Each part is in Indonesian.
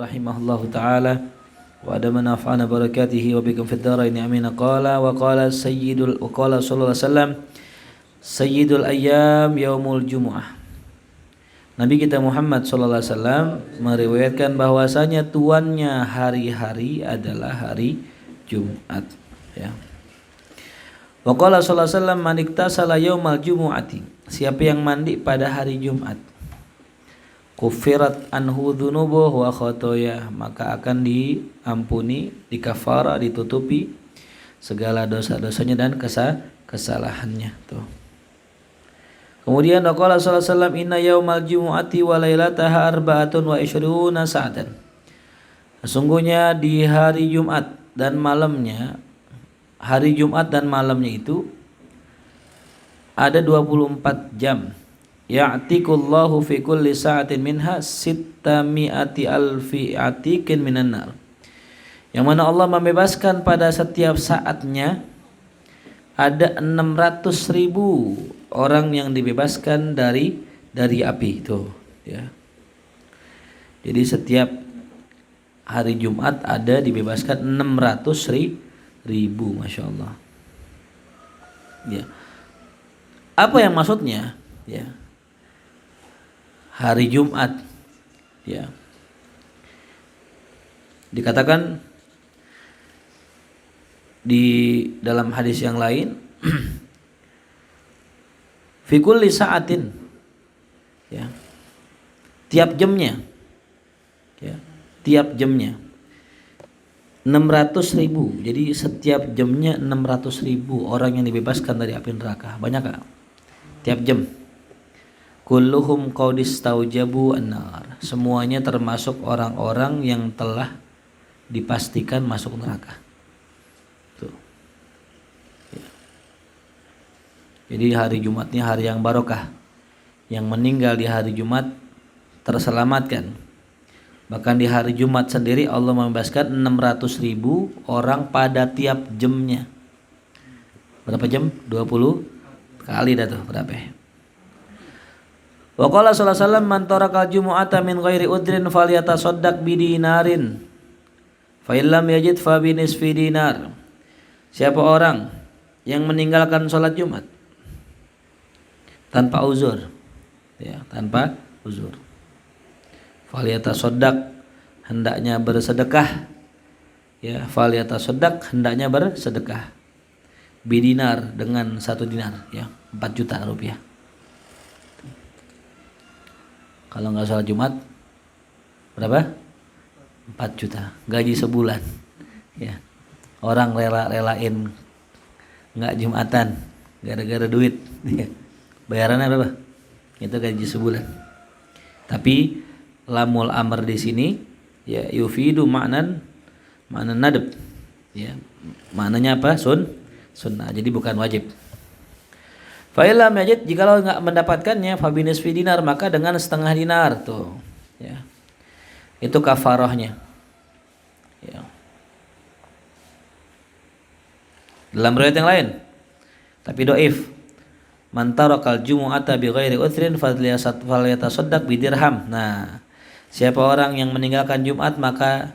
rahimahullahu taala wa adama nafa'ana barakatihi wa bikum fid dharain amin. Qala sallallahu alaihi wasallam sayyidul ayyam yaumul jumu'ah. Nabi kita Muhammad sallallahu alaihi wasallam meriwayatkan bahwasanya tuannya hari-hari adalah hari Jumat, ya. Wa qala sallallahu alaihi wasallam man iktasala yaumal jumu'ati, siapa yang mandi pada hari Jumat, kufirat anhu dzunubuhu wa khotoyah, maka akan diampuni, dikafara, ditutupi segala dosa-dosanya dan kesalahannya. Tuh. Kemudian qala sallallahu alaihi wasallam inna yaumal jumu'ati wa lailataha arba'atun wa ishruna sa'atan. Sesungguhnya di hari Jumat dan malamnya, hari Jumat dan malamnya itu ada 24 jam. Ya'tikullahu fi kulli sa'atin minha sittami'ati alfi atikin minan nar. Yang mana Allah membebaskan pada setiap saatnya ada 600.000 orang yang dibebaskan dari api itu, ya. Jadi setiap hari Jumat ada dibebaskan 600.000, masya Allah. Ya. Apa yang maksudnya? Ya. Hari Jumat, ya. Dikatakan di dalam hadis yang lain fi kulli sa'atin, ya, tiap jamnya, ya, tiap jamnya 600.000. Jadi setiap jamnya 600.000 orang yang dibebaskan dari api neraka. Banyak gak? Tiap jam. Kulluhum qadistaujabu an-nar, semuanya termasuk orang-orang yang telah dipastikan masuk neraka. Tuh. Ya. Jadi hari Jumatnya hari yang barokah. Yang meninggal di hari Jumat terselamatkan. Bahkan di hari Jumat sendiri Allah membebaskan 600.000 orang pada tiap jamnya. Berapa jam? 20 kali dah tuh, berapa ya? Wa qala sallallahu alaihi wasallam man tarakal jumu'ata min ghairi udrin falyatasaddaq bidinarin fa illam yajid fa binisfi dinar. Siapa orang yang meninggalkan salat Jumat tanpa uzur, ya, tanpa uzur, falyatasaddaq, hendaknya bersedekah, ya, falyatasaddaq, hendaknya bersedekah bidinar, dengan 1 dinar, ya, 4 juta rupiah. Kalau nggak sholat Jumat berapa? 4 juta, gaji sebulan, ya. Orang rela-relain nggak Jumatan gara-gara duit, ya. Bayarannya berapa? Itu gaji sebulan. Tapi lamul amr di sini, ya, yufidu makna nadab, ya, maknanya apa? Sunnah, jadi bukan wajib. Fa'ilam yajid, jikalau enggak mendapatkannya, fabinisfi dinar, maka dengan setengah dinar, tuh, ya. Itu kafarahnya, ya. Dalam riwayat yang lain tapi dhaif, man tarakal jumu'ata bighairi uthrin falyatasaddaq bidirham. Nah, siapa orang yang meninggalkan Jumat maka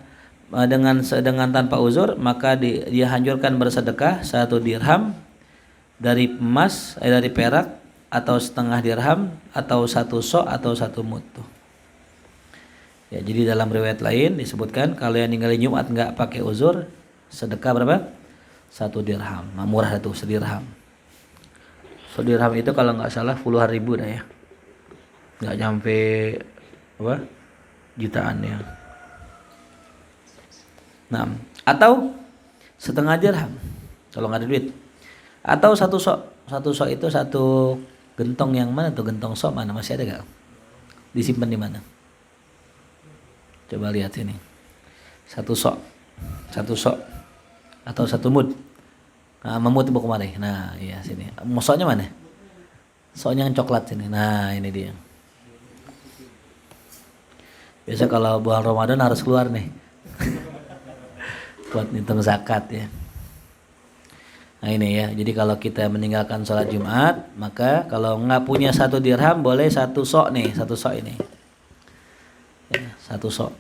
dengan tanpa uzur, maka dia anjurkan bersedekah 1 dirham dari emas, dari perak, atau setengah dirham, atau 1 sok, atau 1 mud. Ya, jadi dalam riwayat lain disebutkan kalau yang ninggalin Jumat nggak pakai uzur, sedekah berapa? 1 dirham. Nah, murah itu, sedirham. Sedirham itu kalau nggak salah puluhan ribu dah, ya. Nggak nyampe apa? Jutaan, ya. Nah, atau setengah dirham kalau nggak ada duit. Atau 1 sok. 1 sok itu 1 gentong, yang mana tuh gentong sok mana? Masih ada gak? Disimpan di mana? Coba lihat sini. 1 sok. 1 sok. Atau 1 mud. Nah, memut mau kemana? Nah, iya sini. Soknya mana? Soknya yang coklat sini. Nah, ini dia. Biasa kalau bulan Ramadan harus keluar nih. Buat ngitung zakat, ya. Nah ini, ya, jadi kalau kita meninggalkan sholat Jumat, maka kalau nggak punya 1 dirham boleh 1 sok nih, 1 sok ini, ya, 1 sok.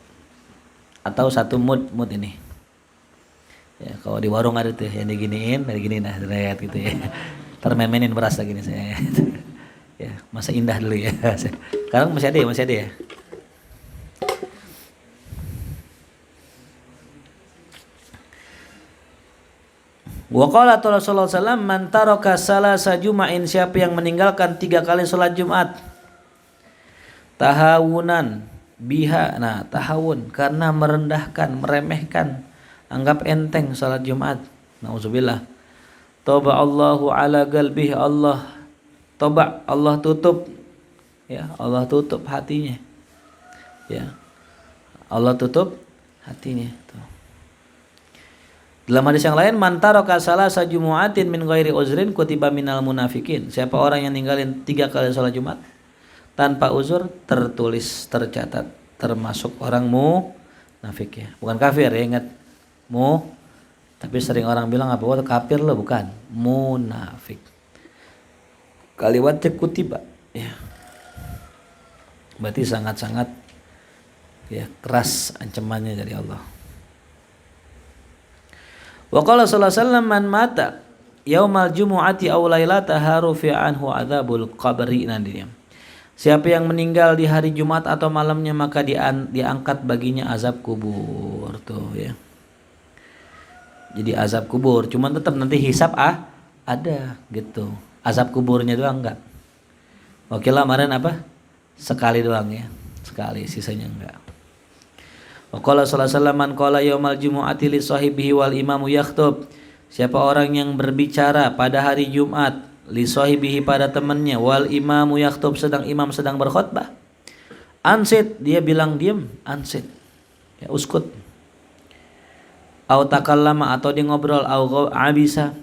atau satu mud ini. Ya, kalau di warung ada tuh yang diginiin nah lihat gitu ya. Termemenin beras lagi nih saya. Ya, masa indah dulu ya. Sekarang masih ada ya. Wa qala Rasulullah sallallahu alaihi wasallam man taraka salasa juma'in, siapa yang meninggalkan 3 kali salat Jumat tahawunan biha, nah tahawun karena merendahkan, meremehkan, anggap enteng salat Jumat, nauzubillah, toba Allahu ala qalbihi, Allah tutup ya, Allah tutup hatinya ya, Allah tutup hatinya tuh. Dalam hadis yang lain, man taraka salasa jumu'atin min ghairi uzrin kutiba minal munafikin, siapa orang yang ninggalin 3 kali salat Jumat tanpa uzur tertulis, tercatat termasuk orang munafik ya, bukan kafir ya, ingat tapi sering orang bilang apa, wah kafir lo, bukan, munafik. Kalimat kutiba ya, berarti sangat-sangat ya keras ancamannya dari Allah. Wa qala sallallahu alaihi wasallam man mata yaumal jumu'ati aw lailataha rufi'a anhu adzabul qabri, nantinya siapa yang meninggal di hari Jumat atau malamnya maka diangkat baginya azab kubur tuh ya. Jadi azab kubur, cuman tetap nanti hisab ada gitu. Azab kuburnya doang enggak. Oke lah, kemarin apa? Sekali doang ya. Sekali, sisanya enggak. Wa qala sallallahu alaihi wasallam man qala yaumal jumu'ati li sahibihi wal imamu yakhtub, siapa orang yang berbicara pada hari Jumat li sahibihi pada temannya, wal imamu yakhtub sedang imam sedang berkhutbah, ansit dia bilang diam, ansit ya, uskut, au takallama atau dia ngobrol, au abisa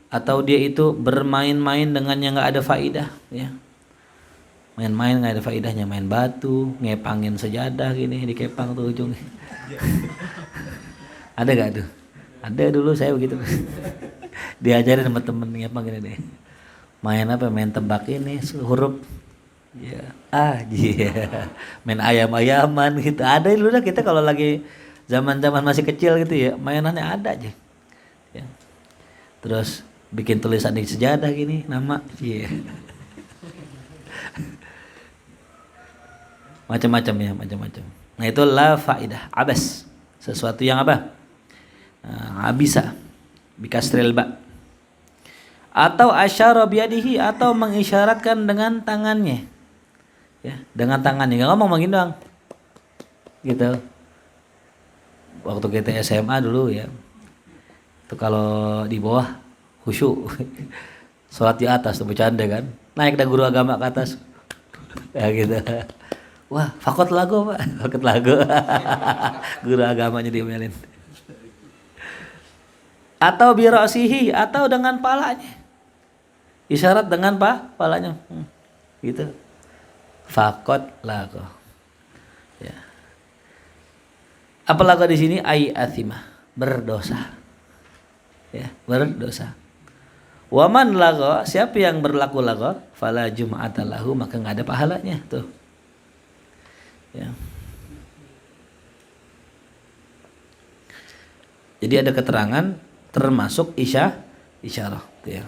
atau dia itu bermain-main dengan yang enggak ada faidah ya. Main-main nggak ada faedahnya, main batu, ngepangin sejadah gini, dikepang tuh ujungnya. Ada gak tuh? Ada dulu saya begitu. Diajarin sama temen ngepang gini deh. Main apa? Main tebak ini huruf. Ya, main ayam-ayaman gitu. Ada dulu dah kita kalau lagi zaman-zaman masih kecil gitu ya, mainannya ada aja. Ya. Terus bikin tulisan di sejadah gini, nama. Macam-macam ya, macam-macam. Nah itu la faidah, abas, sesuatu yang apa? Abisa, bikasril ba. Atau asyara biadihi, atau mengisyaratkan dengan tangannya. Ya, dengan tangannya, enggak ngomong begini doang. Gitu. Waktu kita SMA dulu ya. Itu kalau di bawah khusyuk. Salat di atas tuh bercanda kan. Naik dah guru agama ke atas. Ya gitu. Wah, fakot lagu Pak, fakot lagu. Guru agamanya diomelin. Atau birasihi, atau dengan palanya. Isyarat dengan palanya. Gitu. Fakot lagu. Ya. Apa lagu di sini? Ai athimah, berdosa. Ya, berdosa. Waman lagu, siapa yang berlaku lagu, fala jum'ata lahu, maka enggak ada pahalanya tuh. Ya. Jadi ada keterangan termasuk isyarah ya.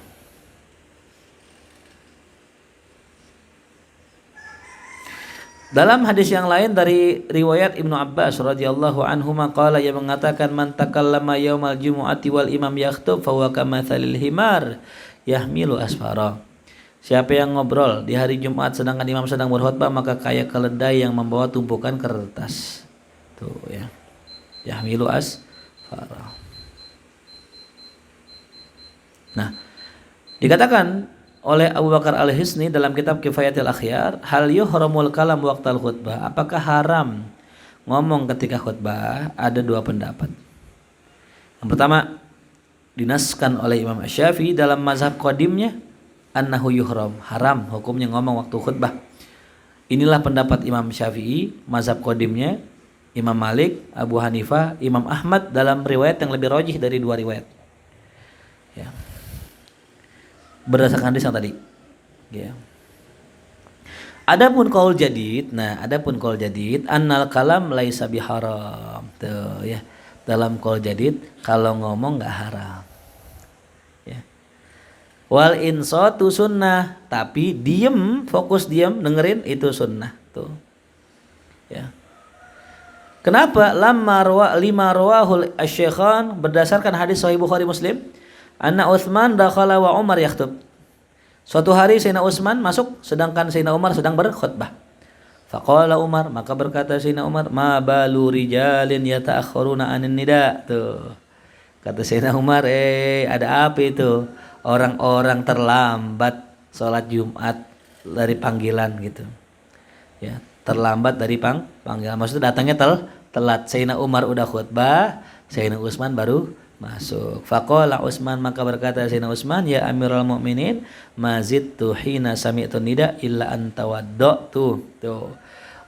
Dalam hadis yang lain dari riwayat Ibnu Abbas radhiyallahu anhu maqala, yang mengatakan man takallama yaumal jumu'ati wal imam yakhtub fa huwa kamathalil himar yahmilu asfara. Siapa yang ngobrol di hari Jumat sedangkan imam sedang berkhutbah maka kayak keledai yang membawa tumpukan kertas. Tuh ya. Yahmilu asfara. Nah, dikatakan oleh Abu Bakar Al-Hisni dalam kitab Kifayatul Akhyar, hal yuhramul kalam waqtal khutbah, apakah haram ngomong ketika khutbah? Ada 2 pendapat. Yang pertama, dinaskan oleh Imam Syafi'i dalam mazhab qadimnya, annahu yuhram, haram hukumnya ngomong waktu khutbah. Inilah pendapat Imam Syafi'i, mazhab qadimnya, Imam Malik, Abu Hanifah, Imam Ahmad dalam riwayat yang lebih rajih dari 2 riwayat. Ya. Berdasarkan hadis yang tadi. Ya. Adapun qaul jadid annal kalam laisa biharam. Tuh ya. Dalam qaul jadid kalau ngomong enggak haram. Ya. Wal insatu sunnah, tapi fokus diem dengerin itu sunnah tuh. Ya. Kenapa? Lima rawahul asy-syaikhan, berdasarkan hadis sahih Bukhari Muslim, anna Utsman dakhala wa Umar yakhthub. Suatu hari Sayyidina Utsman masuk sedangkan Sayyidina Umar sedang berkhutbah. Faqala Umar, maka berkata Sayyidina Umar, ma balu rijalin yata'akhkharuna anin nida. Tuh. Kata Sayyidina Umar, ada apa itu? Orang-orang terlambat sholat Jumat dari panggilan gitu. Ya, terlambat dari panggilan. Maksudnya datangnya telat. Sayyidina Umar udah khutbah, Sayyidina Utsman baru masuk. Faqala Utsman, maka berkata Sayyidina Utsman, ya Amirul Mukminin, mazidtu hina sami'tu nida illa an tawaddatu. Tuh.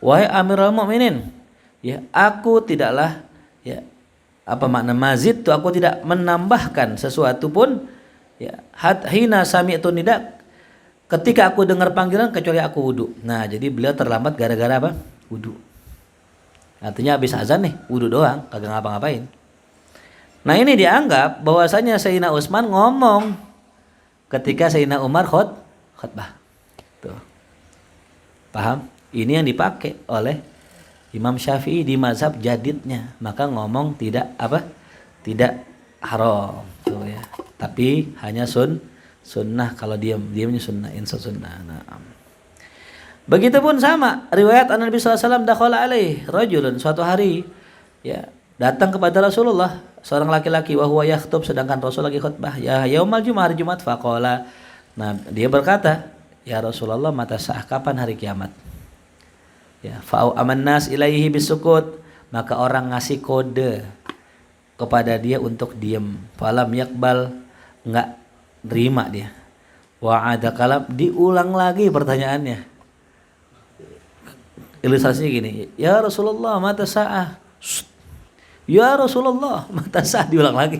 Wahai Amirul Mukminin, ya aku tidaklah ya apa makna mazid tuh, aku tidak menambahkan sesuatu pun ya hina sami'tu nida, ketika aku dengar panggilan kecuali aku wudu. Nah, jadi beliau terlambat gara-gara apa? Wudu. Artinya habis azan nih, wudu doang, kagak ngapa-ngapain. Nah, ini dianggap bahwasanya Sayyidina Utsman ngomong ketika Sayyidina Umar khutbah. Tuh. Paham? Ini yang dipakai oleh Imam Syafi'i di mazhab jadidnya. Maka ngomong tidak tidak haram. Tuh ya. Tapi hanya sunnah kalau diamnya sunnah, insya sunnah. Nah. Begitupun sama riwayat Nabi sallallahu alaihi wasallam dakhala alaihi rajulun, suatu hari ya datang kepada Rasulullah seorang laki-laki wa huwa yakhthub, sedangkan Rasul lagi khutbah, ya yaumal jumat, hari Jumat. Faqala, nah dia berkata, ya Rasulullah, mata sah, kapan hari kiamat? Ya, fa'u amannas ilaihi bisukut, maka orang ngasih kode kepada dia untuk diam. Falam yakbal, enggak terima dia. Wa'ada kalam, diulang lagi pertanyaannya. Ilustrasinya gini, ya Rasulullah mata sa'ah. Ya Rasulullah mata sa'ah, diulang lagi.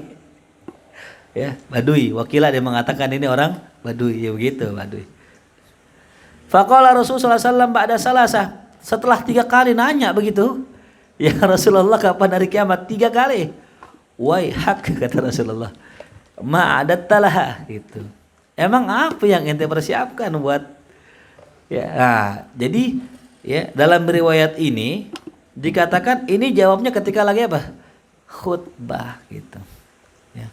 Ya, Badui, wakilah dia mengatakan ini orang Badui, ya begitu Badui. Faqala Rasulullah SAW ba'da salasah, setelah 3 kali nanya begitu, ya Rasulullah kapan hari kiamat? 3 kali. Wai hak, kata Rasulullah, ma'adattalaha gitu. Emang apa yang ente persiapkan buat ya? Nah, jadi ya dalam riwayat ini dikatakan ini jawabnya ketika lagi apa? Khutbah gitu. Ya.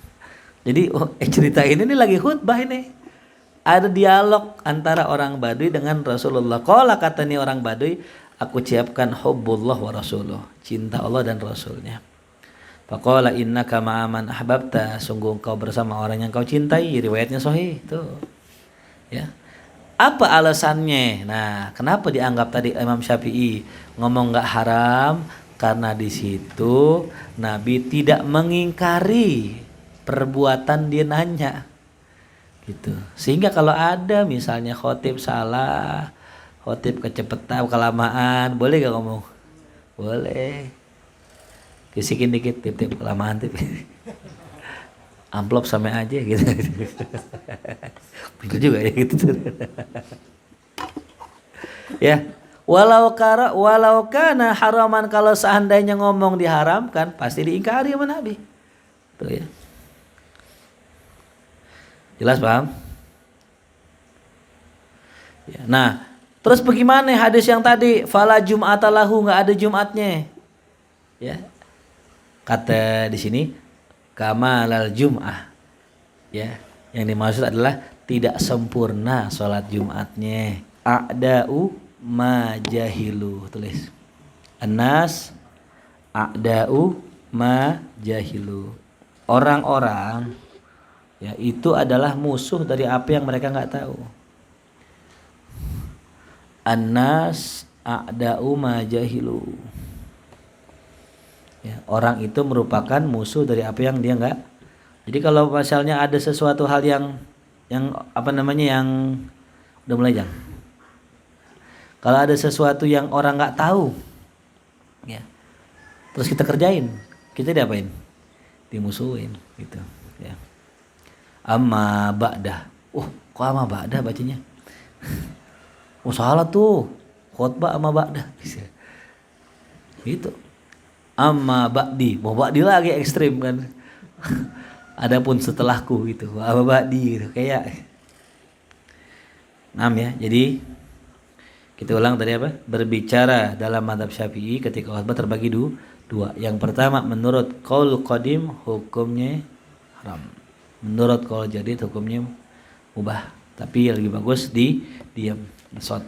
Jadi cerita ini nih lagi khutbah ini. Ada dialog antara orang Badui dengan Rasulullah. Qala, kata nih orang Badui, aku siapkan hubbullah wa rasuluh, cinta Allah dan Rasulnya. Faqala innaka ma'aman ahbabta, sungguh engkau bersama orang yang kau cintai. Riwayatnya sahih tuh. Ya. Apa alasannya? Nah, kenapa dianggap tadi Imam Syafi'i ngomong enggak haram? Karena di situ Nabi tidak mengingkari perbuatan dia nanya. Gitu. Sehingga kalau ada misalnya khotib salah, khotib kecepetan, kelamaan, boleh gak ngomong? Boleh. Kisikin dikit, tip-tip kelamaan tip. Amplop sama aja gitu. Begitu juga ya gitu. Ya, walau kana haraman, kalau seandainya ngomong diharamkan pasti diingkari sama Nabi. Tuh ya. Jelas paham? Ya, nah, terus bagaimana hadis yang tadi fala jum'ata lahu, enggak ada Jumatnya. Ya. Kata di sini kamalal jum'ah. Ya, yang dimaksud adalah tidak sempurna salat Jumatnya. A'da'u ma jahilu, tulis. Anas a'da'u ma jahilu. Orang-orang ya itu adalah musuh dari apa yang mereka enggak tahu. Anas a'da'u ma jahilu. Ya, orang itu merupakan musuh dari apa yang dia enggak. Jadi kalau misalnya ada sesuatu hal yang apa namanya, yang udah mulai jam. Kalau ada sesuatu yang orang enggak tahu, ya, terus kita kerjain, kita diapain? Dimusuhin, gitu. Ya. Amma ba'dah. Kok amma ba'dah bacanya? Oh salah tuh. khutbah amma ba'da. Gitu. Amma ba'di, mau ba'di lagi ekstrim kan. Adapun setelahku gitu, amma ba'di gitu kayak. Nah ya, jadi kita ulang tadi apa? Berbicara dalam mazhab Syafi'i ketika khutbah terbagi dua. Yang pertama menurut qaul qadim hukumnya haram. Menurut qaul jadid hukumnya mubah. Tapi yang lebih bagus diam, shot.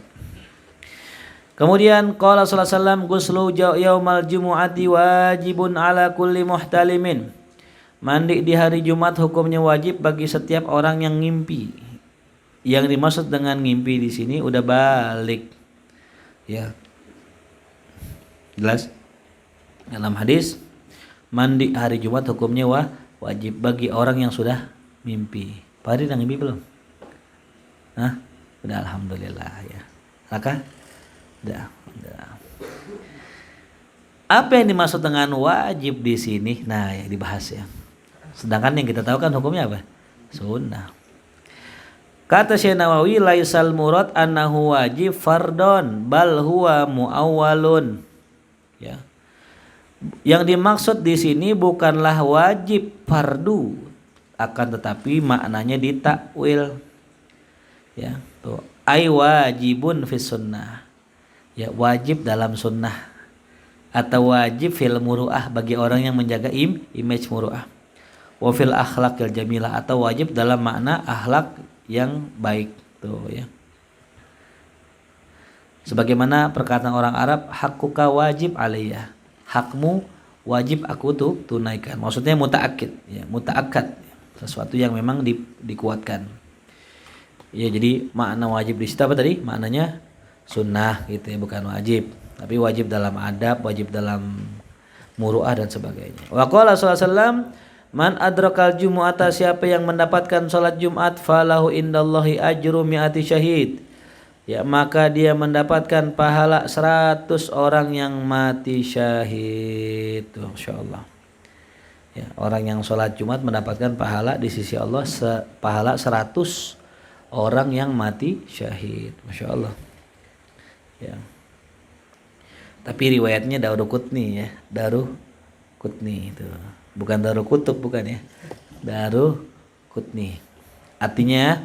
Kemudian qala sallallahu alaihi wasallam ghuslu yaumal jumu'ati wajibun ala kulli muhtalimin. Mandi di hari Jumat hukumnya wajib bagi setiap orang yang ngimpi. Yang dimaksud dengan ngimpi di sini udah balik. Ya. Jelas? Dalam hadis mandi hari Jumat hukumnya wajib bagi orang yang sudah mimpi. Pak Hadi udah ngimpi belum? Hah? Udah alhamdulillah ya. Raka? Udah. Apa yang dimaksud dengan wajib di sini? Nah, yang dibahas ya. Sedangkan yang kita tahu kan hukumnya apa? Sunnah. Kata Syekh Nawawi, laisal murad annahu wajib fardon bal huwa muawwalun. Ya. Yang dimaksud di sini bukanlah wajib fardu, akan tetapi maknanya ditakwil. Ya, tuh. Ai wajibun fis sunnah. Ya, wajib dalam sunnah. Atau wajib fil muru'ah bagi orang yang menjaga image muru'ah. Wa fil akhlaqil jamilah atau wajib dalam makna akhlak yang baik tuh ya. Sebagaimana perkataan orang Arab, hakkuka wajib alayya. Hakmu wajib aku tuh tunaikan. Maksudnya mutaakkid ya, mutaakkad. Sesuatu yang memang dikuatkan. Ya, jadi makna wajib di situ apa tadi? Maknanya sunnah gitu ya, bukan wajib. Tapi wajib dalam adab, wajib dalam muru'ah dan sebagainya. Wa qala sallallahu alaihi wasallam, man adrakal jumu'ata, siapa yang mendapatkan salat Jumat falahu indallahi ajru mi'ati syahid. Ya, maka dia mendapatkan pahala 100 orang yang mati syahid. Masyaallah. Ya, orang yang salat Jumat mendapatkan pahala di sisi Allah pahala 100 orang yang mati syahid. Masyaallah. Ya. Tapi riwayatnya Daruqutni ya, Daruqutni itu. Bukan Daruqutub bukan ya. Daruqutni. Artinya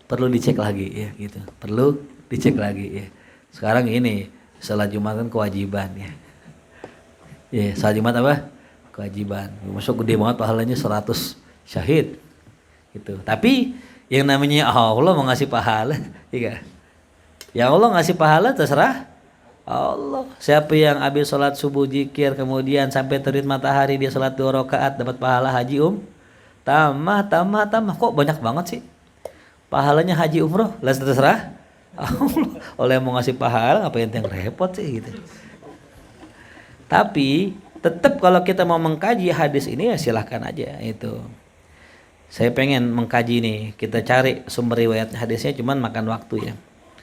perlu dicek lagi ya gitu. Perlu dicek lagi ya. Sekarang ini salat Jumat kan kewajiban ya. Ya, salat Jumat apa? Kewajiban. Masuk gede banget pahalanya 100 syahid. Gitu. Tapi yang namanya Allah mau ngasih pahala, iya. Ya Allah ngasih pahala terserah Allah. Siapa yang habis sholat subuh zikir kemudian sampai terbit matahari dia sholat 2 rakaat dapat pahala haji tambah kok banyak banget sih pahalanya haji umroh. Lah terserah Allah. Oleh mau ngasih pahala ngapain yang repot sih gitu. Tapi tetap kalau kita mau mengkaji hadis ini ya silahkan aja itu. Saya pengen mengkaji nih, kita cari sumber riwayat hadisnya cuman makan waktu ya.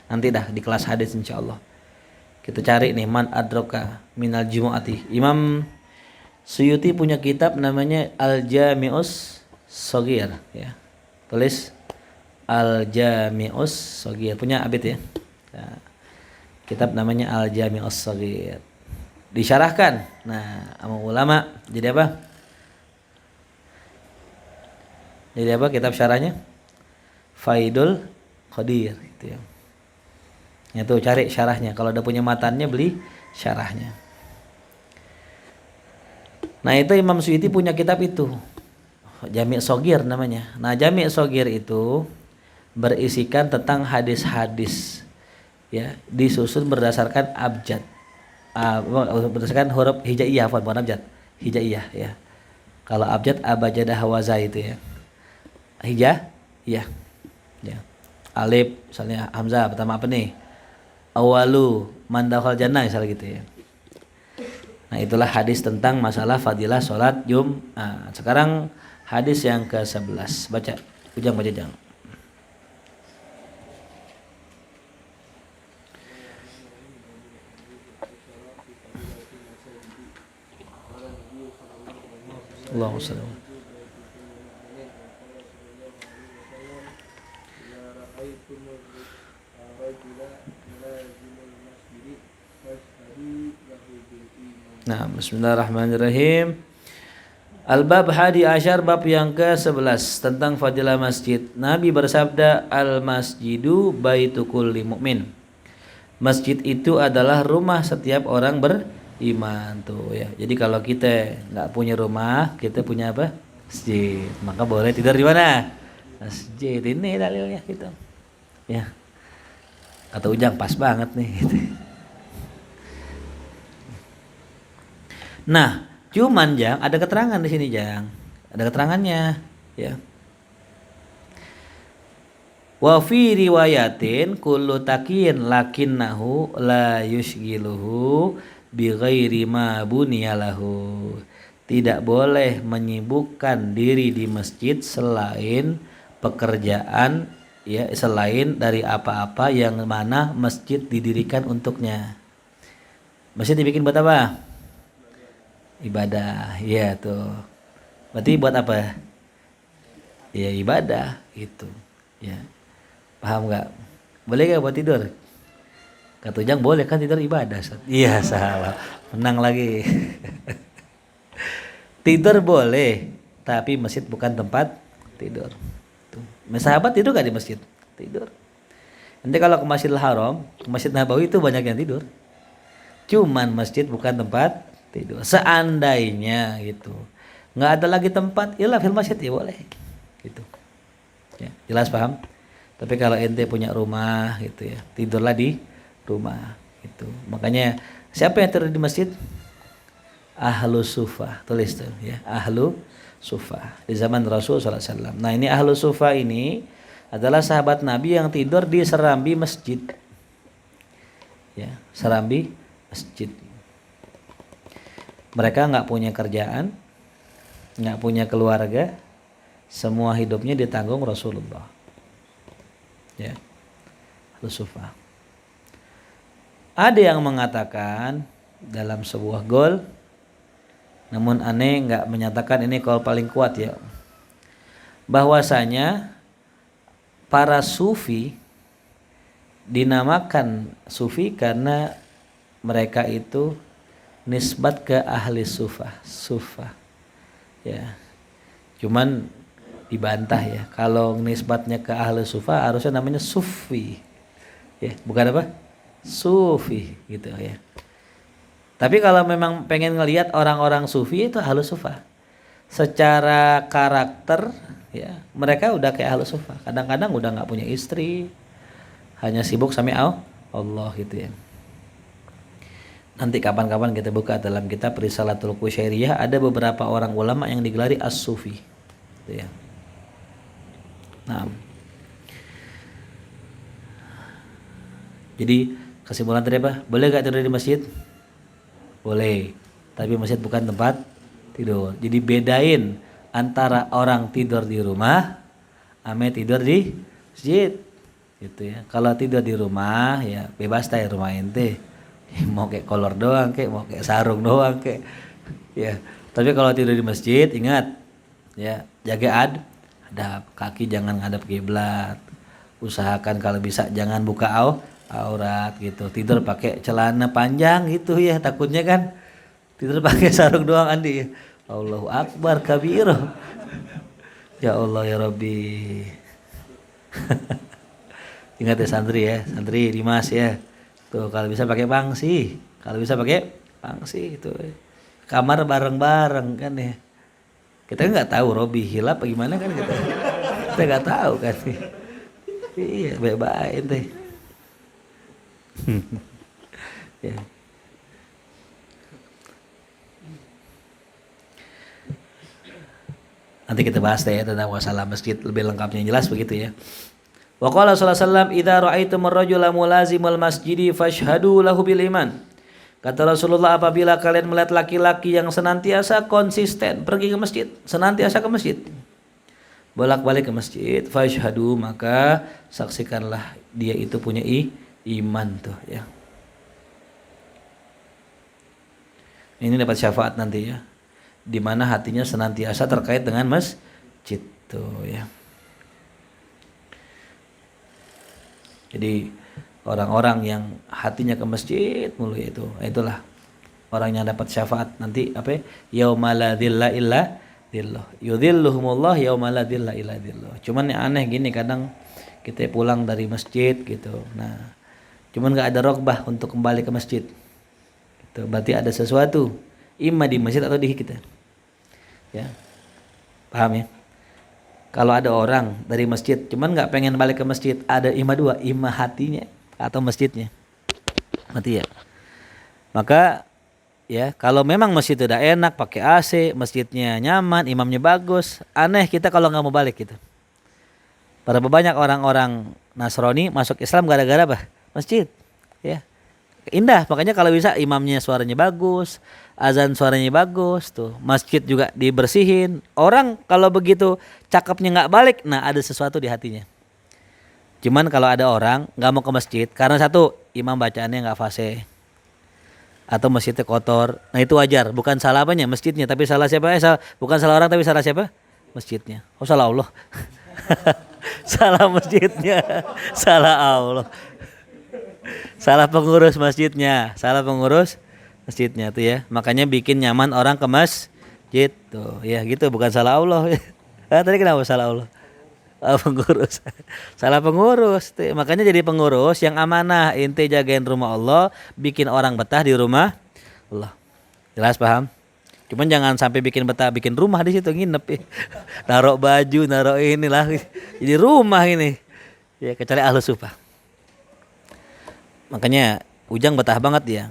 Nanti dah di kelas hadis insyaallah. Kita cari nih man adraka minal jumu'ati. Imam Suyuti punya kitab namanya Al-Jami'us Shaghir ya. Tulis Al-Jami'us Shaghir, punya Abid ya. Nah, kitab namanya Al-Jami'us Shaghir. Disyarahkan. Nah, sama ulama jadi apa? Jadi apa kitab syarahnya? Faidul Qadir gitu ya. Itu cari syarahnya. Kalau udah punya matanya beli syarahnya. Nah, itu Imam Suyuti punya kitab itu. Jami' Shaghir namanya. Nah, Jami' Shaghir itu berisikan tentang hadis-hadis ya, disusun berdasarkan abjad. Berdasarkan huruf hijaiyah, bukan abjad. Hijaiyah ya. Kalau abjad abajadah hawaza itu ya. Iya. Ya. Alif misalnya hamzah pertama apa nih? Awalu mandahal jannah misalnya gitu ya. Nah, itulah hadis tentang masalah fadilah salat Jumat. Sekarang hadis yang ke-11. Baca. Ujang baca Jang. Allahumma shalli. Nah, bismillahirrahmanirrahim. Al-bab hadi asyar, bab yang ke-11 tentang fadilah masjid. Nabi bersabda, al-masjidu baitu kulli mu'min. Masjid itu adalah rumah setiap orang beriman tuh ya. Jadi kalau kita nggak punya rumah, kita punya apa? Masjid. Maka boleh tidur di mana? Masjid. Ini dalilnya gitu. Ya. Kata Ujang pas banget nih gitu. Nah, cuman Jang, ada keterangan di sini Jang. Ada keterangannya, ya. Wa fi riwayatin kullu takin lakinnahu la yushgiluhu bi ghairi ma bunyalahu. Tidak boleh menyibukkan diri di masjid selain pekerjaan, ya, selain dari apa-apa yang mana masjid didirikan untuknya. Masjid dibikin buat apa? Ibadah, ya tuh. Berarti buat apa? Ya ibadah gitu. Ya. Paham nggak? Boleh nggak buat tidur? Kata Ujang boleh kan tidur ibadah. Iya salah. Menang lagi. Tidur boleh, tapi masjid bukan tempat tidur. Tuh. Sahabat tidur gak di masjid? Tidur. Nanti kalau ke Masjidil Haram, ke Masjid Nabawi itu banyak yang tidur. Cuman masjid bukan tempat tidur. Seandainya gitu nggak ada lagi tempat, iyalah fil masjid ya boleh gitu ya, jelas paham. Tapi kalau ente punya rumah gitu ya, tidurlah di rumah gitu. Makanya siapa yang tidur di masjid? Ahlu sufa, tulis tuh ya, ahlu sufa di zaman Rasul SAW. Nah ini ahlu sufa ini adalah sahabat Nabi yang tidur di serambi masjid ya, serambi masjid. Mereka nggak punya kerjaan, nggak punya keluarga, semua hidupnya ditanggung Rasulullah. Ya, Sufa. Ada yang mengatakan dalam sebuah gol, namun aneh nggak menyatakan ini gol paling kuat ya, bahwasanya para sufi dinamakan sufi karena mereka itu nisbat ke ahli sufa ya, cuman dibantah ya, kalau nisbatnya ke ahli sufa harusnya namanya sufi ya, bukan apa sufi gitu ya. Tapi kalau memang pengen ngelihat orang-orang sufi itu ahli sufa secara karakter ya, mereka udah kayak ahli sufa, kadang-kadang udah nggak punya istri, hanya sibuk sama Allah gitu ya. Nanti kapan-kapan kita buka dalam kitab Risalatul Qusyairiyah, ada beberapa orang ulama yang digelari as-sufi. Gitu ya. Nah. Jadi kesimpulan tadi apa? Boleh gak tidur di masjid? Boleh. Tapi masjid bukan tempat tidur. Jadi bedain antara orang tidur di rumah ame tidur di masjid. Gitu ya. Kalau tidur di rumah ya bebas tay rumah ente. Mau kayak kolor doang kayak, mau kayak sarung doang kayak ya. Tapi kalau tidur di masjid ingat ya, jaga adab, kaki jangan ngadep kiblat, usahakan kalau bisa jangan buka aurat gitu, tidur pakai celana panjang gitu ya, takutnya kan tidur pakai sarung doang Andi ya. Allahu Akbar kabir. Ya Allah ya Rabbi. Ingat ya santri Dimas ya. Tuh kalau bisa pakai pangsi, kalau bisa pakai pangsi itu. Kamar bareng-bareng kan ya. Kita nggak tahu Robi hilap bagaimana kan kita nggak tahu kan. Iya bebas teh. Ya. Nanti kita bahas deh ya tentang masalah masjid lebih lengkapnya, jelas begitu ya. Wa qala sallallahu alaihi wasallam idza ra'aitumur rajula mulazimul masjidi fashhadu lahu bil iman. Kata Rasulullah, apabila kalian melihat laki-laki yang senantiasa konsisten pergi ke masjid, senantiasa ke masjid, bolak-balik ke masjid, fashhadu, maka saksikanlah dia itu punya iman tuh ya. Ini dapat syafaat nanti ya, di mana hatinya senantiasa terkait dengan masjid tuh ya. Jadi orang-orang yang hatinya ke masjid mulu itu. Itulah orang yang dapat syafaat nanti apa? Yauma la dzilla illa dzilluh. Yudzilluhumullah yauma la dzilla illa dzilluh. Cuman yang aneh gini, kadang kita pulang dari masjid gitu. Nah, cuman nggak ada rokbah untuk kembali ke masjid. Gitu. Berarti ada sesuatu, imma di masjid atau di kita. Ya. Paham ya? Kalau ada orang dari masjid cuman nggak pengen balik ke masjid, ada imma dua, imma hatinya atau masjidnya. Mati ya. Maka ya, kalau memang masjid udah enak, pakai AC, masjidnya nyaman, imamnya bagus, aneh kita kalau nggak mau balik gitu. Berapa banyak orang-orang Nasrani masuk Islam gara-gara apa? Masjid. Ya. Indah, makanya kalau bisa imamnya suaranya bagus, azan suaranya bagus tuh, masjid juga dibersihin. Orang kalau begitu cakepnya nggak balik, nah ada sesuatu di hatinya. Cuman kalau ada orang nggak mau ke masjid karena satu, imam bacaannya nggak fasih atau masjidnya kotor, nah itu wajar, bukan salah apanya masjidnya, tapi salah siapa? Bukan salah orang tapi salah siapa? Masjidnya. Oh, salah Allah. Salah masjidnya, salah Allah. Salah pengurus masjidnya, salah pengurus masjidnya tuh ya. Makanya bikin nyaman orang ke masjid tuh, ya gitu, bukan salah Allah. Tadi kenapa salah Allah? Pengurus. Salah pengurus. Makanya jadi pengurus yang amanah, ente jagain rumah Allah, bikin orang betah di rumah Allah. Jelas paham? Cuman jangan sampai bikin betah, bikin rumah di situ nginep ya. Naruh baju, naruh inilah. Jadi rumah ini. Ya kecuali ahlu sufah. Makanya Ujang betah banget dia.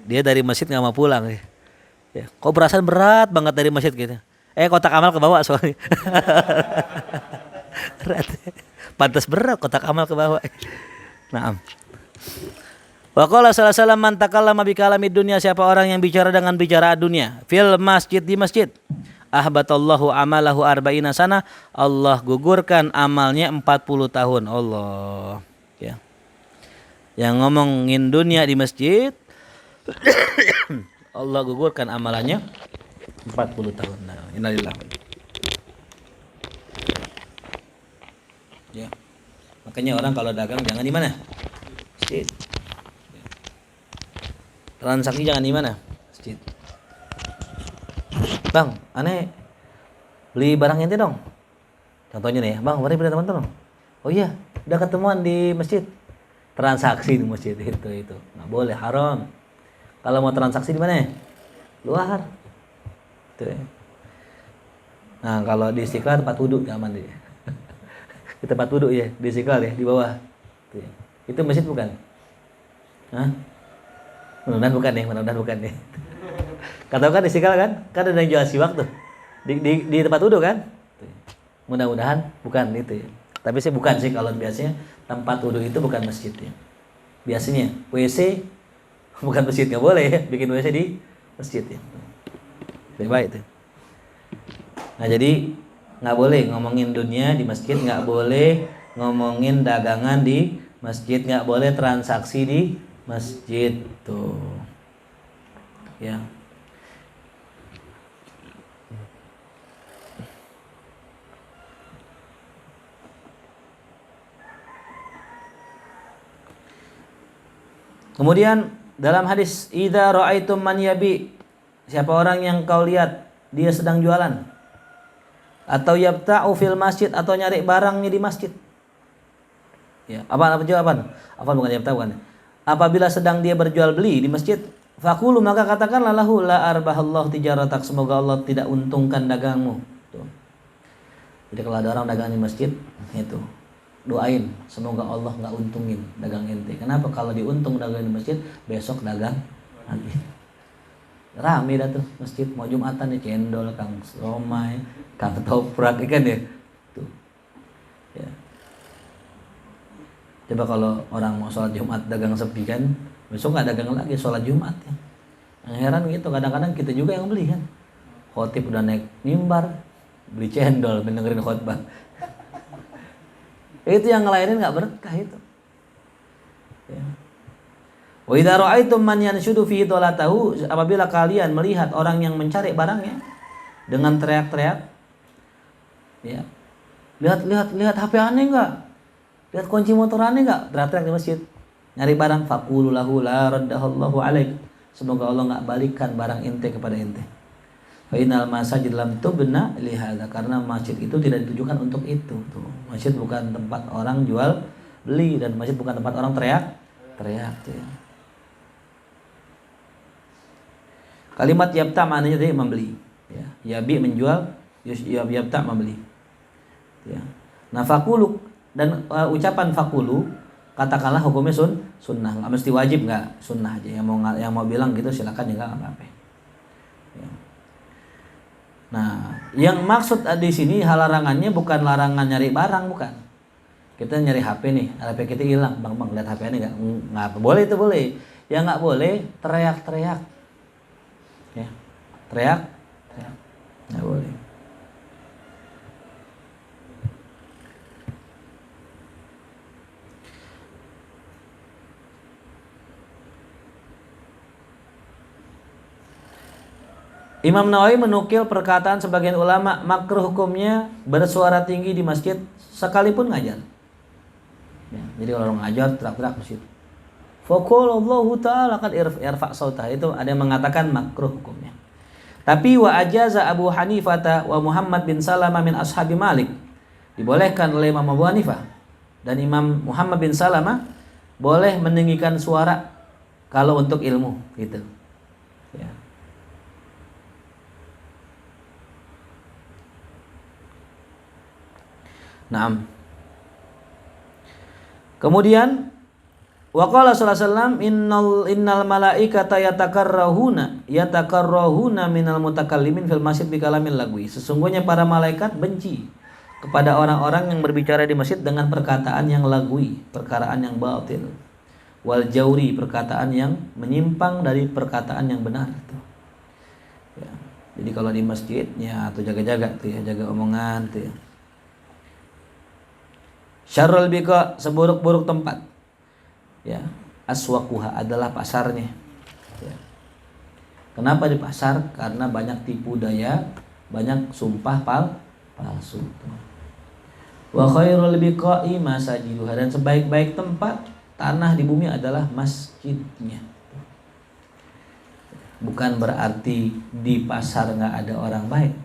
Dia dari masjid enggak mau pulang ya. Ya, kok berasa berat banget dari masjid gitu. Kotak amal ke bawah soalnya. Berat. Pantas berat kotak amal ke bawah. Naam. Wa qala sallallahu alaihi wasallam man takallama bi kalamid dunya, siapa orang yang bicara dengan bicara dunia fil masjid, di masjid, ahbatallahu amalahu arba'ina sana, Allah gugurkan amalnya 40 tahun. Allah ya. Yang ngomongin dunia di masjid Allah gugurkan amalannya 40 tahun. Nah, innalillah. Ya. Makanya orang kalau dagang jangan di mana? Masjid. Transaksi jangan di mana? Masjid. Bang, aneh beli barang ente dong. Contohnya nih, Bang, mari beli teman-teman. Oh iya, udah ketemuan di masjid. Transaksi di masjid itu. Nggak boleh, haram. Kalau mau transaksi di mana? Luar. Tuh. Nah, kalau di Istiqlal tempat wudhu aman deh. Di tempat wudhu ya, di Istiqlal ya, di bawah. Tuh. Itu masjid bukan? Hah? Mudah-mudahan bukan nih. Kata kan Istiqlal kan? Kan ada yang jual siwak tuh. Di tempat wudhu kan? Tuh. Mudah-mudahan bukan itu ya. Tapi sih bukan sih, kalau biasanya tempat wudhu itu bukan masjid ya. Biasanya WC bukan masjid, nggak boleh ya bikin WC di masjid ya. Lebih baik itu. Nah jadi nggak boleh ngomongin dunia di masjid, nggak boleh ngomongin dagangan di masjid, nggak boleh transaksi di masjid tuh. Ya. Kemudian dalam hadis, idza ra'aitum man yabi, siapa orang yang kau lihat dia sedang jualan, atau yabta'u fil masjid, atau nyari barangnya di masjid. Ya, apa jawaban? Apa bukan yabta'u kan? Apabila sedang dia berjual beli di masjid, faqulu, maka katakanlah lahu la arbahallahu tijaratak, semoga Allah tidak untungkan dagangmu. Tuh. Jadi kalau ada orang dagang di masjid, itu doain semoga Allah nggak untungin dagang ente. Kenapa? Kalau diuntung dagang di masjid, besok dagang lagi. Rame dah tuh masjid, mau Jumatan nih, cendol, kang somai, kang toprak ikan ya. Tuh. Ya. Coba kalau orang mau sholat Jumat dagang sepi kan, besok nggak dagang lagi, sholat Jumat ya. Yang heran gitu, kadang-kadang kita juga yang beli kan. Khotib udah naik mimbar, beli cendol, dengerin khotbah. Itu yang ngelayanin nggak berkah itu. Ya. Wa idza ra'aitum man yanshudu fi idolatahu, apabila kalian melihat orang yang mencari barangnya dengan teriak-teriak, ya, lihat HP aneh nggak, lihat kunci motor aneh nggak, teriak-teriak di masjid. Nyari barang, faqulu lahu la raddahallahu alaik. Semoga Allah enggak balikkan barang ente kepada ente. Fa innal masajid lam tubna li hadza, karena masjid itu tidak ditujukan untuk itu. Tuh. Masjid bukan tempat orang jual beli, dan masjid bukan tempat orang teriak tuh ya. Kalimat yabta maknanya tadi membeli ya. Yabi menjual, yabta membeli. Ya. Nah, fakulu dan ucapan fakulu katakanlah hukumnya sunnah, nggak mesti wajib, nggak, sunnah aja. Yang mau bilang gitu silakan juga nggak apa-apa. Ya. Nah, yang maksud di sini hal larangannya bukan larangan nyari barang, bukan. Kita nyari HP nih, HP kita hilang, bang lihat HP ini nggak boleh, itu boleh. Yang nggak boleh teriak-teriak, ya teriak nggak boleh. Imam Nawawi menukil perkataan sebagian ulama, makruh hukumnya bersuara tinggi di masjid sekalipun ngajar. Ya, jadi kalau orang ngajar teriak-teriak masjid. Faqalallahu ta'ala qad irfa' sautah, itu ada yang mengatakan makruh hukumnya. Tapi wa ajaza Abu Hanifah wa Muhammad bin Salamah min ashabi Malik. Dibolehkan oleh Imam Abu Hanifah dan Imam Muhammad bin Salamah boleh meninggikan suara kalau untuk ilmu gitu. Ya. Naam. Kemudian waqala sallallahu alaihi wasallam innal malaikata yatakarrahuna minal mutakallimin fil masjid bi kalamil lagwi. Sesungguhnya para malaikat benci kepada orang-orang yang berbicara di masjid dengan perkataan yang lagwi, perkataan yang batil. Wal jauri, perkataan yang menyimpang dari perkataan yang benar itu. Ya. Jadi kalau di masjid ya tuh jaga-jaga tuh ya, jaga omongan tuh ya. Syarrul biqa, seburuk-buruk tempat. Ya, aswaquha adalah pasarnya. Ya. Kenapa di pasar? Karena banyak tipu daya, banyak sumpah palsu. Wa khairul biqa'i masajiduha, dan sebaik-baik tempat tanah di bumi adalah masjidnya. Bukan berarti di pasar nggak ada orang baik.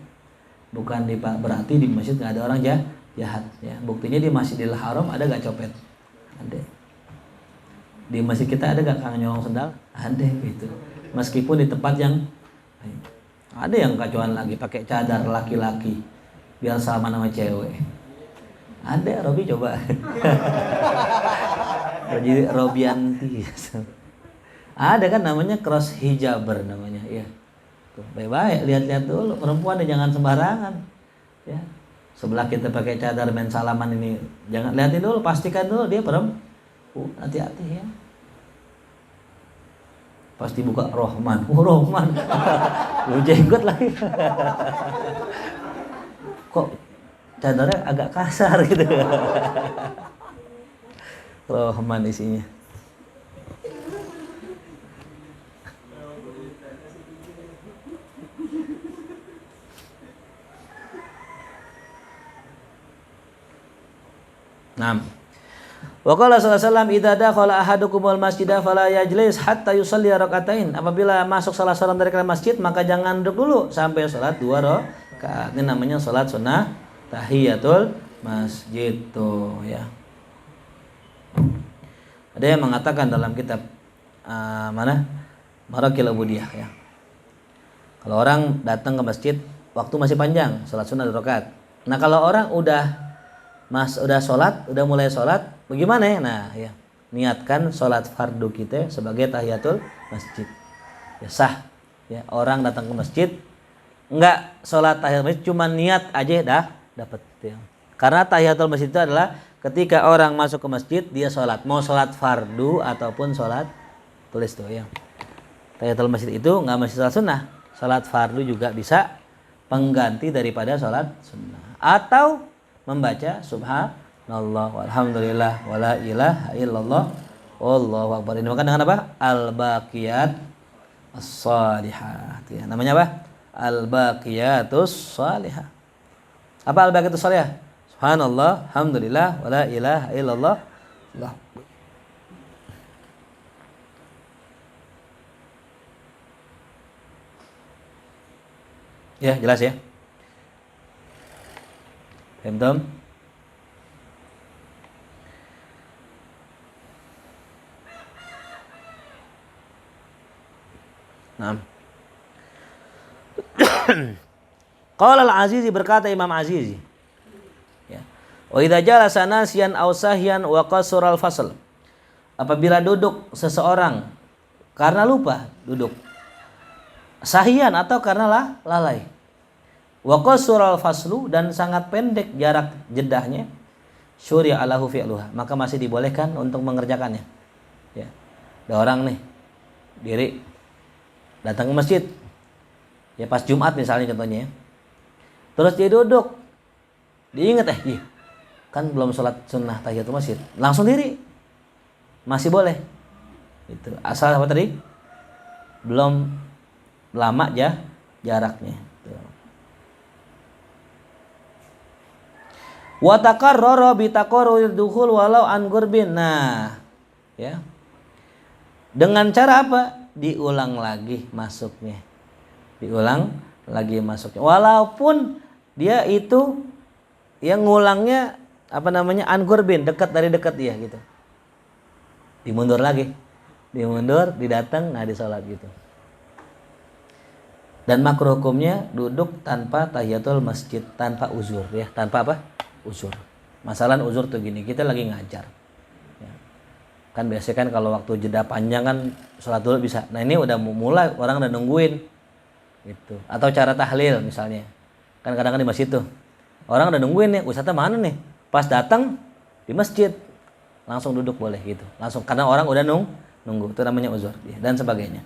Bukan berarti di masjid nggak ada orang jahat. Ya, buktinya di Masjidil Haram ada gak copet? Ada. Di masjid kita ada gak kang nyolong sendal? Ada gitu. Meskipun di tempat yang ada yang kacauan lagi pakai cadar laki-laki biar sama nama cewek. Ada, Robi coba. Jadi Robianti. Ada kan namanya cross hijaber namanya, ya. Tuh, baik-baik lihat-lihat dulu, perempuan jangan sembarangan. Ya. Sebelah kita pakai cadar main salaman ini, jangan, lihatin dulu, pastikan dulu dia perempuan. Hati-hati ya. Pasti buka Rohman. Rohman. Lu jenggot lagi. Kok cadarnya agak kasar gitu. Rohman isinya. Naam. Wa qala sallallahu alaihi wasallam idza dakhala ahadukumul masjidah fala yajlis hatta yusalli rakaatain. Apabila masuk salah seorang dari kalian masjid, maka jangan duduk dulu sampai salat 2 rakaat. Ini namanya salat sunnah tahiyatul masjid tuh ya. Ada yang mengatakan dalam kitab mana? Marakil Ubudiyah ya. Kalau orang datang ke masjid waktu masih panjang, salat sunnah 2 rakaat. Nah, kalau orang udah sholat, udah mulai sholat, bagaimana ya? Nah, ya, niatkan sholat fardu kita sebagai tahiyatul masjid. Ya sah. Ya, orang datang ke masjid, enggak sholat tahiyatul masjid, cuma niat aja dah dapat. Ya. Karena tahiyatul masjid itu adalah ketika orang masuk ke masjid dia sholat, mau sholat fardu ataupun sholat, tulis tuh ya. Tahiyatul masjid itu enggak mesti sholat sunnah, sholat fardu juga bisa pengganti daripada sholat sunnah. Atau membaca subhanallah walhamdulillah wala ilaha illallah wallahu akbar. Ini makan dengan apa? Al-baqiyat as-salihah. Ya, namanya apa? Al-baqiyatus salihah. Apa al-baqiyatus salihah? Subhanallah, alhamdulillah wala ilaha illallah. Allah. Ya, jelas ya. Paham? Nah. Qala al-Azizi, berkata Imam Azizi. Ya. Wa idza jalasa nasiyan aw sahyan wa qasara al-fasl. Apabila duduk seseorang karena lupa duduk. Sahyan atau karena lalai. Wa qasara al-faslu, dan sangat pendek jarak jedahnya. Syuri'a lahu fi'luha, maka masih dibolehkan untuk mengerjakannya. Ya. Ada orang nih diri datang ke masjid. Ya pas Jumat misalnya contohnya ya. Terus dia duduk. Diingat kan belum sholat sunnah tahiyatul masjid. Langsung diri. Masih boleh. Itu asal apa tadi? Belum lama jaraknya. Wa takarrara bi taqarruril dukhul walau an gurbin. Nah, ya. Dengan cara apa? Diulang lagi masuknya. Diulang lagi masuknya. Walaupun dia itu yang ngulangnya an gurbin, dari dekat dia gitu. Dimundur lagi. Dimundur, didatang, disalat gitu. Dan makruh hukumnya duduk tanpa tahiyatul masjid, tanpa uzur ya, tanpa apa? Uzur. Masalah uzur tuh gini, kita lagi ngajar. Ya. Kan biasanya kan kalau waktu jeda panjang kan sholat dulu bisa. Nah ini udah mulai, orang udah nungguin. Gitu. Atau cara tahlil misalnya. Kan kadang-kadang di masjid tuh. Orang udah nungguin nih, ustadznya mana nih? Pas datang di masjid, langsung duduk boleh gitu. Langsung, karena orang udah nunggu. Itu namanya uzur ya, dan sebagainya.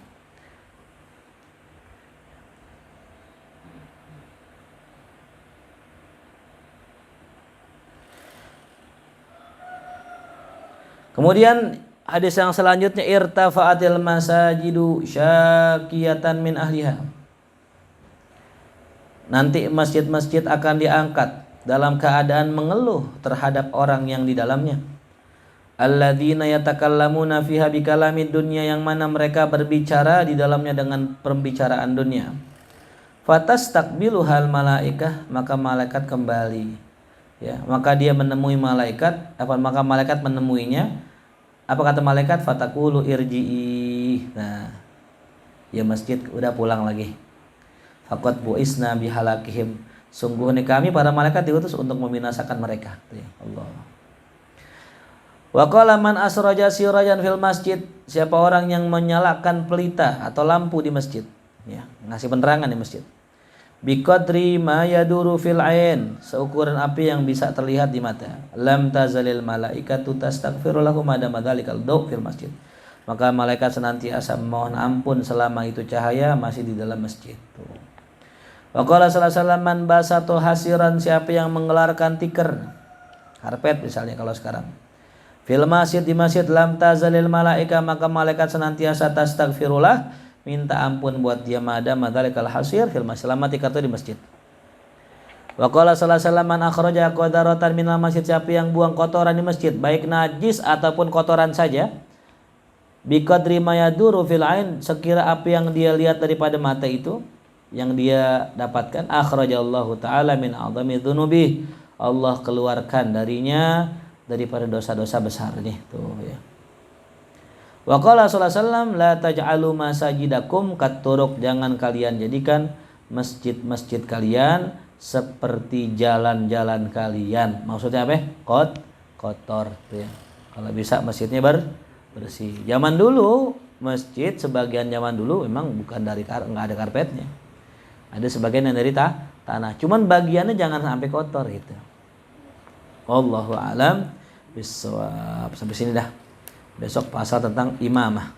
Kemudian hadis yang selanjutnya, irtafa'atil masajidu syakiyatan min ahliha. Nanti masjid-masjid akan diangkat dalam keadaan mengeluh terhadap orang yang di dalamnya. Alladzina yatakallamuna fiha bikalamid dunya, yang mana mereka berbicara di dalamnya dengan pembicaraan dunia. Fatastaqbiluhal malaikah, maka malaikat kembali. Ya, maka dia menemui malaikat, maka malaikat menemuinya. Apa kata malaikat? Fatakulu irji'i. Nah, ya masjid udah pulang lagi. Faqad bu'isna bihalakihim. Sungguh nih kami para malaikat diutus untuk membinasakan mereka. Ya Allah. Wa qala man asraja sirajan fil masjid. Siapa orang yang menyalakan pelita atau lampu di masjid, ya, ngasih penerangan di masjid. Biqadri ma yaduru fil ain, seukuran api yang bisa terlihat di mata. Lam tazalil malaikatu tastaghfiru lahum madama dzalikal daw fil masjid. Maka malaikat senantiasa mohon ampun selama itu cahaya masih di dalam masjid. Wa qala sallallahu alaihi wasallam, man basatu hasiran, siapa yang mengelarkan tikar, karpet misalnya kalau sekarang. Fil masjid, di masjid, lam tazalil malaika, maka malaikat senantiasa tastaghfirullah, minta ampun buat dia madama dzalikal hasir fil masjid, selama tikar itu di masjid. Wa qala sallallahu alaihi wasallam, man akhraja qadaratan minal masjid, siapa yang buang kotoran di masjid, baik najis ataupun kotoran saja, biqadri ma yaduru fil ain, sekira api yang dia lihat daripada mata itu, yang dia dapatkan, akhrajallahu ta'ala min a'zami dzunubi, Allah keluarkan darinya daripada dosa-dosa besarnya tuh ya. Wa qala sallallahu alaihi wasallam, la taj'alu masajidakum katuruk, jangan kalian jadikan masjid-masjid kalian seperti jalan-jalan kalian. Maksudnya apa? Kotor tuh ya. Kalau bisa masjidnya bersih. Zaman dulu masjid, sebagian zaman dulu memang bukan dari enggak ada karpetnya. Ada sebagian yang dari tanah. Cuman bagiannya jangan sampai kotor gitu. Wallahu a'lam bishawab. Sampai sini dah. Besok pasal tentang imamah.